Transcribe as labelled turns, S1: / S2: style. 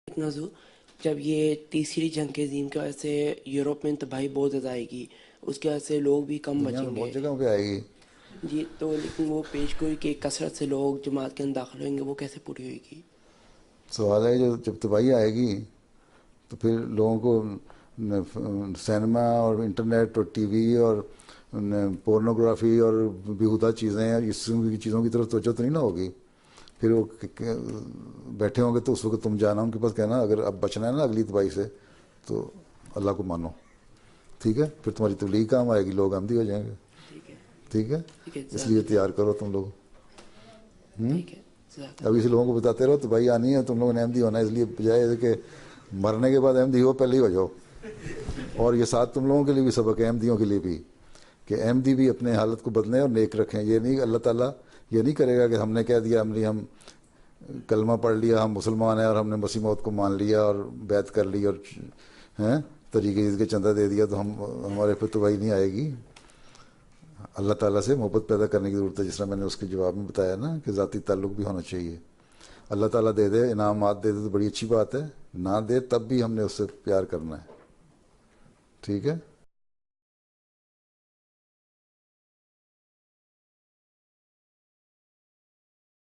S1: نازو جب یہ تیسری جنگ عظیم کی وجہ سے یورپ میں تباہی بہت زیادہ آئے گی، اس کی وجہ سے لوگ بھی کم
S2: دنیا میں
S1: بچیں گے.
S2: بہت جگہوں پہ آئے گی.
S1: جی تو لیکن وہ پیش گوئی کہ کثرت سے لوگ جماعت کے اندر داخل ہوئیں گے، وہ کیسے پوری ہوئے گی؟
S2: سوال ہے جب تباہی آئے گی تو پھر لوگوں کو سینما اور انٹرنیٹ اور ٹی وی اور پورنوگرافی اور بیہودہ چیزیں اور اس قسم کی چیزوں کی طرف توجہ تو نہیں نہ ہوگی. پھر وہ بیٹھے ہوں گے تو اس وقت تم جانا ان کے پاس کہنا اگر اب بچنا ہے نا اگلی تباہی سے تو اللہ کو مانو. ٹھیک ہے، پھر تمہاری تبلیغ کام آئے گی، لوگ احمدی ہو جائیں گے.
S1: ٹھیک ہے،
S2: ٹھیک ہے،
S1: ٹھیک ہے،
S2: اس
S1: جزاک
S2: لیے
S1: اللہ.
S2: تیار کرو تم لوگ.
S1: ٹھیک ہے، جزاک
S2: ابھی
S1: اللہ.
S2: سے لوگوں کو بتاتے رہو تباہی آنی ہے، تم لوگوں نے احمدی ہونا ہے، اس لیے بجائے کہ مرنے کے بعد احمدی ہو پہلے ہی ہو جاؤ. اور یہ ساتھ تم لوگوں کے لیے بھی سبق ہے، احمدیوں کے لیے بھی، کہ احمدی بھی اپنے حالت کو بدلیں اور نیک رکھیں. یہ نہیں اللہ تعالیٰ یہ نہیں کرے گا کہ ہم نے کہہ دیا ہم کلمہ پڑھ لیا، ہم مسلمان ہیں اور ہم نے مسیح موت کو مان لیا اور بیعت کر لی اور طریقے کے چندہ دے دیا تو ہمارے پہ تباہی نہیں آئے گی. اللہ تعالیٰ سے محبت پیدا کرنے کی ضرورت ہے، جس طرح میں نے اس کے جواب میں بتایا نا کہ ذاتی تعلق بھی ہونا چاہیے. اللہ تعالیٰ دے دے، انعامات دے دے تو بڑی اچھی بات ہے، نہ دے تب بھی ہم نے اس سے پیار کرنا ہے. ٹھیک ہے.